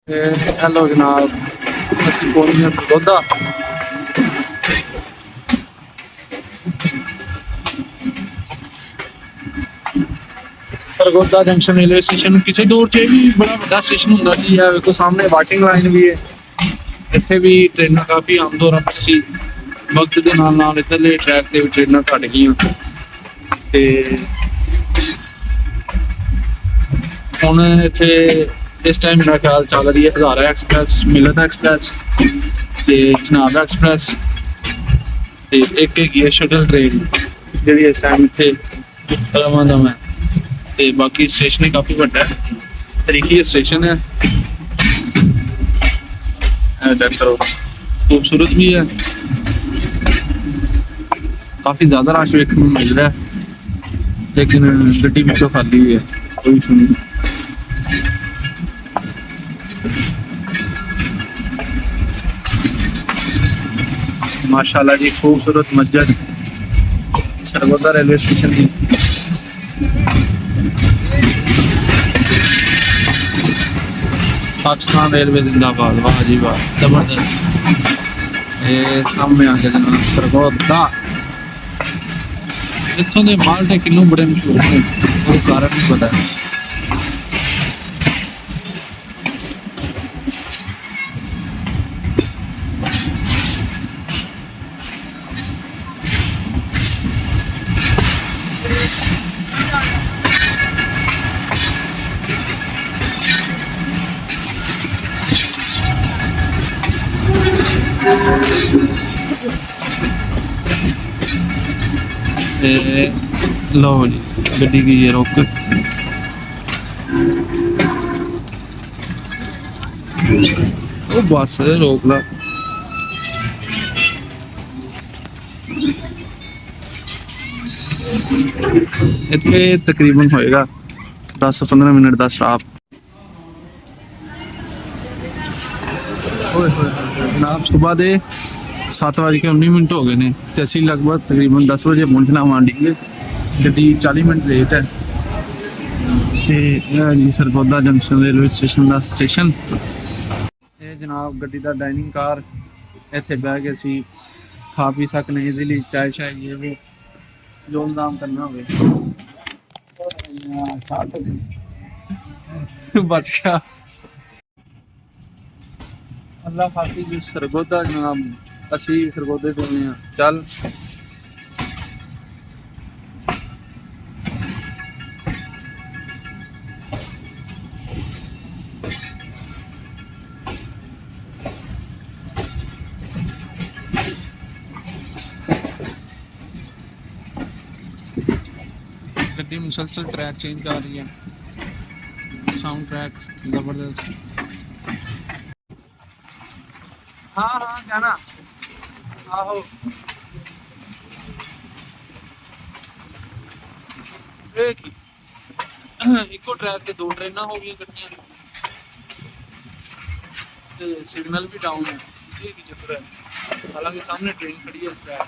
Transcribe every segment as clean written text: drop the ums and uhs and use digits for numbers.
Hello जनाब, ਅਸੀਂ ਪਹੁੰਚ ਗਏ Sargodha. Sargodha junction railway station ਕਿਸੇ ਦੌਰ 'ਚ ਵੀ ਬੜਾ ਵੱਡਾ ਸਟੇਸ਼ਨ ਹੁੰਦਾ ਸੀ। ਇਹ ਵੇਖੋ ਸਾਹਮਣੇ ਵਾਟਿੰਗ ਲਾਈਨ ਵੀ ਹੈ। ਇੱਥੇ ਵੀ ਟ੍ਰੇਨਾਂ ਕਾਫੀ ਆਮ ਦੌਰ 'ਚ ਸੀ। ਵਕਤ ਦੇ ਨਾਲ ਨਾਲ ਇੱਧਰਲੇ ਟਰੈਕ ਤੇ ਵੀ ਟ੍ਰੇਨਾਂ ਘੱਟ ਗਈਆਂ ਤੇ ਹੁਣ ਇੱਥੇ ਇਸ ਟਾਈਮ ਮੇਰਾ ਖਿਆਲ ਚੱਲ ਰਹੀ ਹੈ ਹਜ਼ਾਰਾ ਐਕਸਪ੍ਰੈਸ, ਮਿਲਤ ਐਕਸਪ੍ਰੈਸ ਤੇ ਚਨਾਬ ਐਕਸਪ੍ਰੈਸ ਤੇ ਇੱਕ ਹੈਗੀ ਹੈ ਸ਼ਟਲ ਟ੍ਰੇਨ ਜਿਹੜੀ ਇਸ ਟਾਈਮ ਇੱਥੇ ਰਵਾਂਦਮ ਹੈ। ਤੇ ਬਾਕੀ ਸਟੇਸ਼ਨ ਹੀ ਕਾਫੀ ਵੱਡਾ ਹੈ, ਤਰੀਕੀ ਸਟੇਸ਼ਨ ਹੈ। ਚੈੱਕ ਕਰੋ, ਖੂਬਸੂਰਤ ਵੀ ਹੈ, ਕਾਫੀ ਜ਼ਿਆਦਾ ਰਸ਼ ਵੇਖਣ ਨੂੰ ਮਿਲ ਰਿਹਾ ਲੇਕਿਨ ਗੱਡੀ ਵਿੱਚੋਂ ਖਾਲੀ ਹੈ, ਕੋਈ ਸੁਣੀ। माशाल्लाह जी खूबसूरत मस्जिद सरगोधा रेलवे स्टेशन की। पाकिस्तान रेलवे जिंदाबाद, वाह जी वाह, जबरदस्त। ये सामने आ गया जनाब सरगोधा। इत्थों के माल्टे किन्नू बड़े मशहूर हैं, वो सारा कुछ पता है। लो जी गड्डी की ये रोक, वो बस रोक ला। इतने तकरीबन होएगा 10-15 मिनट का स्टॉप। जनाब सुबह दे 7:19 हो गए ने ते असीं लगभग तकरीबन 10 बजे पहुंचना मांडीए। गड्डी 40 मिनट लेट है ते जी सरगोधा जंक्शन रेलवे स्टेशन का स्टेशन। ये जनाब गड्डी का डाइनिंग कार, इत्थे बह के असीं खा पी सकने इजीली, चाय शाय ये वो जो इंतजाम करना होवे। बच गया अल्लाह हाफिज़। सरगोधा जनाब, ਅਸੀਂ ਸਰਗੋਧੇ ਤੋਂ ਹਾਂ। ਚੱਲ ਗੱਡੀ ਮੁਸਲਸਲ ट्रैक चेंज कर रही है, साउंड ट्रैक जबरदस्त। हाँ हाँ जाना आहो। इको ट्रैक ते 2 ट्रेनां हो गई कट्ठियां ते सिग्नल भी डाउन है। ये की चक्कर है, हालांकि सामने ट्रेन खड़ी है इस ट्रैक।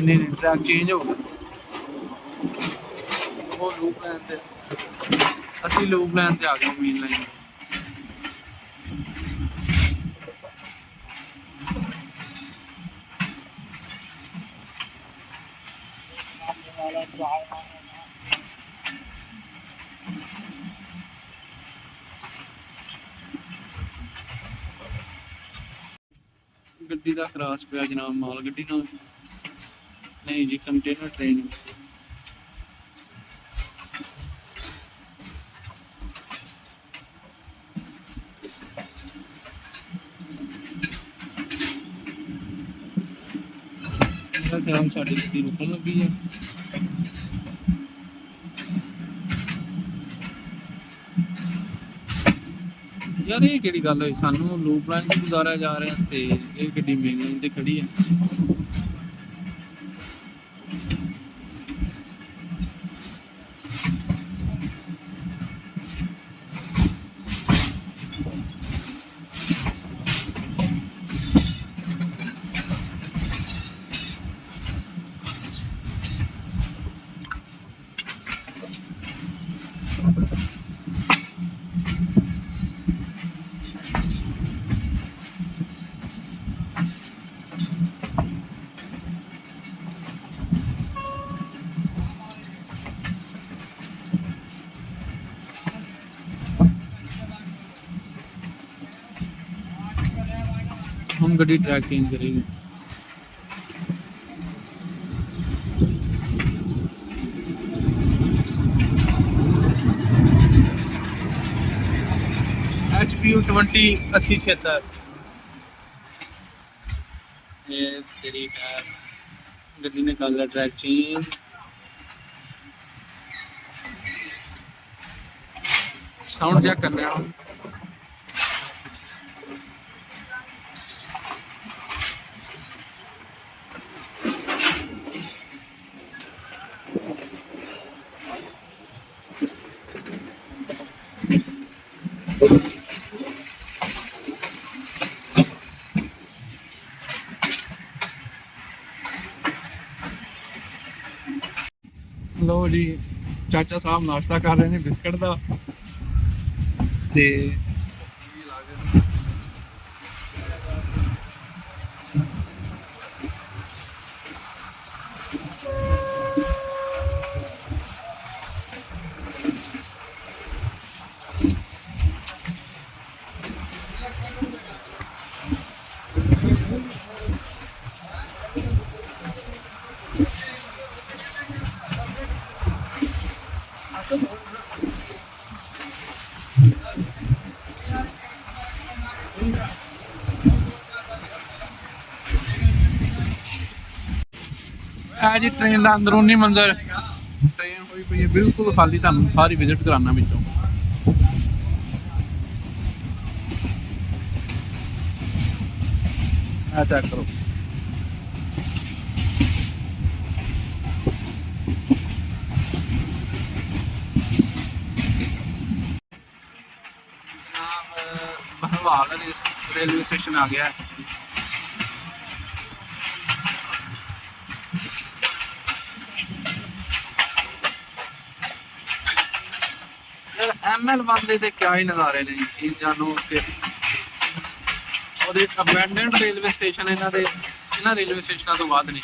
नहीं ट्रैक चेंज हो गया, वो लूप लाइन ते ਅਸੀਂ ਲੂਪ ਲਾਈਨ ਤੇ ਆ ਗਏ, ਮੇਨ ਲਾਈਨ। ਗੱਡੀ ਦਾ ਕ੍ਰਾਸ ਪਿਆ ਜਨਾਬ ਮਾਲ ਗੱਡੀ ਨਾਲ, ਨਹੀਂ ਜੀ ਕੰਟੇਨਰ ਟ੍ਰੇਨ। ख्याल साड़ी गड्डी रुकन लगी है। यार ये केड़ी गल होई, सानू लूप लाइन से गुजारा जा रहा है ते ये गड्डी मेन लाइन ते खड़ी है। हम गड्डी ट्रैक चेंज करेंगे। HPU 208076 ये तेरी है गड्डी ने कर लिया ट्रैक चेंज। साउंड चेक कर रहे हैं। लो जी चाचा साहब नाश्ता कर रहे हैं बिस्किट का ते है जी ट्रेन का अंदरूनी मंजर। ट्रेन हुई पई है बिल्कुल खाली, तुहानू सारी विजिट कराना विचों। चेक करो खनवाल रेलवे स्टेशन आ गया है। ML वाले दे क्या ही नज़ारे ने जी, जानो कि और एक अबैंडन्ड रेलवे स्टेशन इन्हां रेलवे स्टेशनों तो बाद नहीं।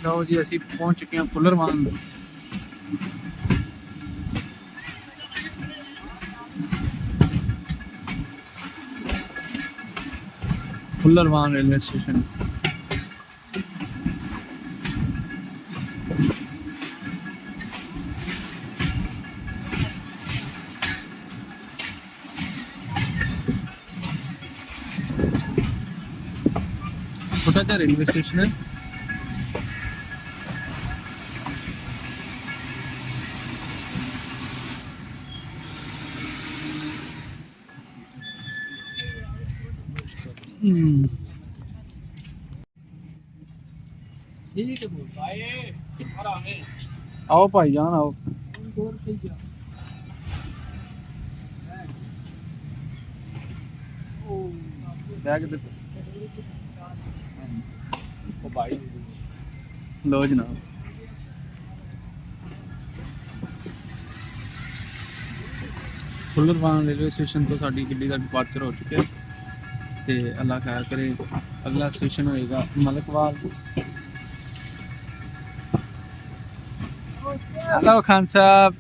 ਲਓ ਜੀ ਅਸੀਂ ਪਹੁੰਚ ਚੁੱਕੇ ਹਾਂ ਫੁੱਲਰਵਾਨ। फुल्लरवान रेलवे स्टेशन। छोटा सा रेलवे स्टेशन है। आओ भाई जान आओ। लो जनाब फुल्लरवान रेलवे स्टेशन तो साडी गड्डी का डिपार्चर हो चुके ते अल्लाह खैर करे। अगला स्टेशन होएगा मलकवाल। हेलो खान साहब।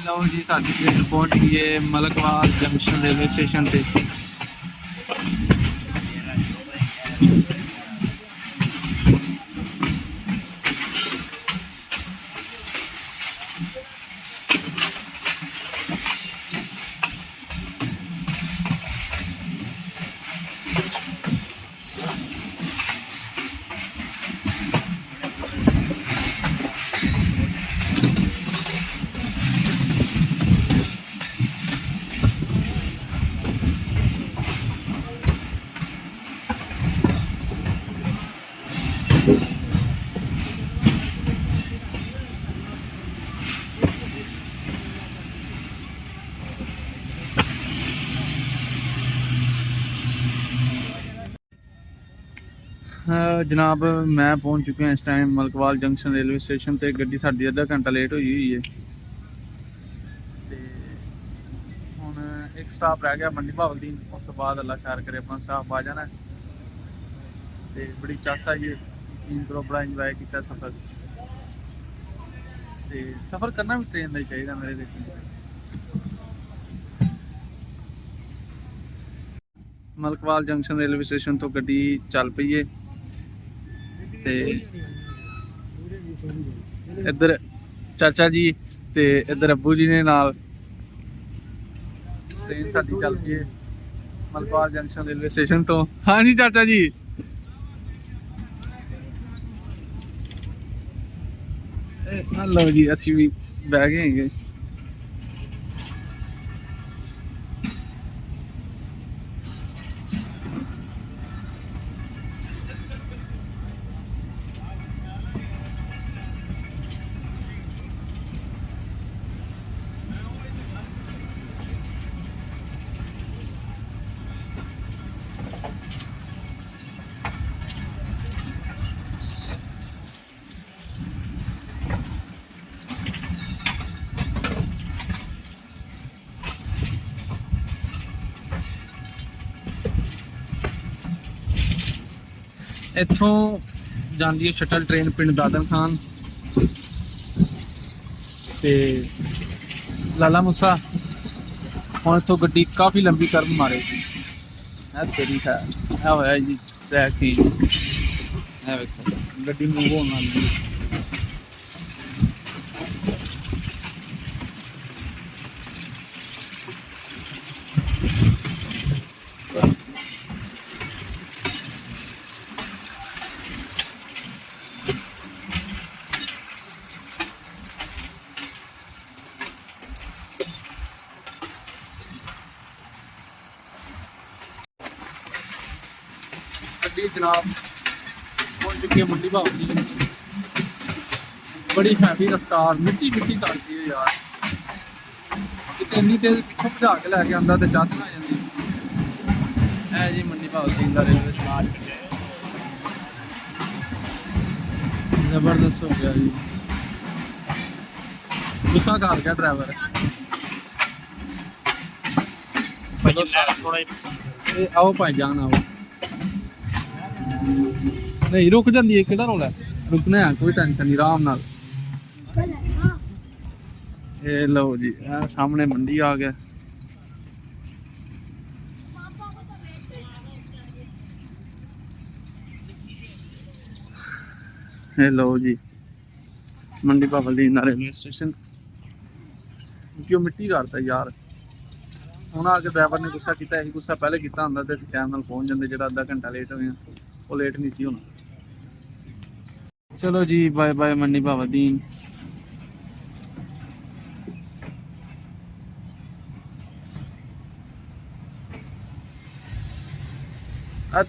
लो जी साडी ट्रेन पहुंच गई है मलकवाल जंक्शन रेलवे स्टेशन पे। जनाब मैं पहुंच चुके हैं इस time Malakwal junction railway station ते। गड्डी साडी आधा घंटा लेट हुई है ते हुण एक स्टाप रह गया मंडी भावल दी। उस तो बाद अल्लाह खैर करे अपना स्टाफ आ जाना ते बड़ी चासा जी यकीन करो बड़ा इंजॉय किया सफ़र। ते सफ़र करना भी ट्रेन का ही चाहिए मेरे देखने। मलकवाल जंक्शन रेलवे स्टेशन तो गड्डी चल पई है ते इधर चाचा जी ते इधर अब्बू जी ने नाल। ट्रेन साडी चल पई है मलकवाल जंक्शन रेलवे स्टेशन तो। हाँ जी चाचा जी लो जी असी भी बह गए हैं। इत्थों जाती है शटल ट्रेन पिंड दादन खान ते लाला मूसा। हुण इत्थों गड्डी काफ़ी लंबी कर्व मारेगी। तेरी है होया जी ट्रैक चेंज गड्डी मूव होने वाली। गड्डी जनाब पहुंच चुकी है मंडी भाव की। बड़ी हैवी रफ्तार मिट्टी मिट्टी करती है यार, कितने इन्नी तेज पिछों भजा के लैके आंदा तो चस ना आ जाती है जी। मंडी भाव का रेलवे स्टेशन जबरदस्त हो गया जी, गुस्सा कर गया ड्राइवर। आओ भाई जान आओ, नहीं रुक जाती है, किहड़ा रोला रुकना है, कोई टेंशन नहीं, आराम नाल। ये लो जी सामने मंडी आ गया। ये लो जी मंडी भावल दा रेलवे स्टेशन, क्यों मिट्टी करता यार। ਹੁਣ ਆ ਕੇ ड्राइवर ने गुस्सा किया, यही गुस्सा पहले किया होंदा ते टाइम नाल पहुंच जाते, जो अद्धा घंटा लेट होए वो लेट नहीं सी होना। चलो जी बाय बाय मंडी भावदीन।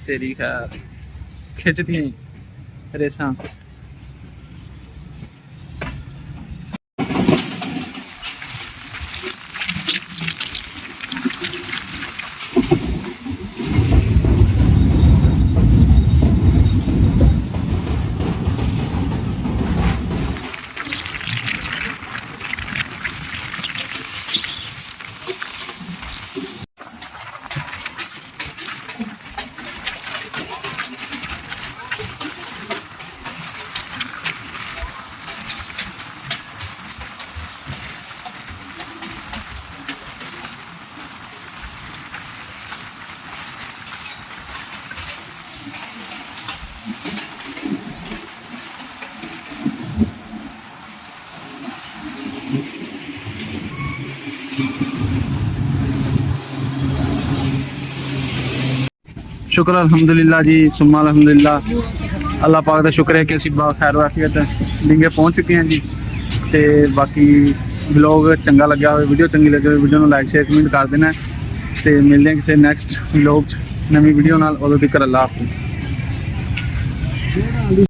तेरी खैर खिंचती रेसा। शुक्र अल्हम्दुलिल्लाह जी, सुम्मा अल्हम्दुलिल्लाह। अल्लाह पाक का शुक्र है कि असीं खैर वाफियत डिंगे पहुँच चुके हैं जी। तो बाकी ब्लॉग चंगा लग्या हो, वीडियो चंगी लगे वीडियो को लाइक शेयर कमेंट कर देना। तो मिलते हैं किसी नैक्सट ब्लॉग नवी वीडियो नाल, उदों तक अल्लाह हाफिज़।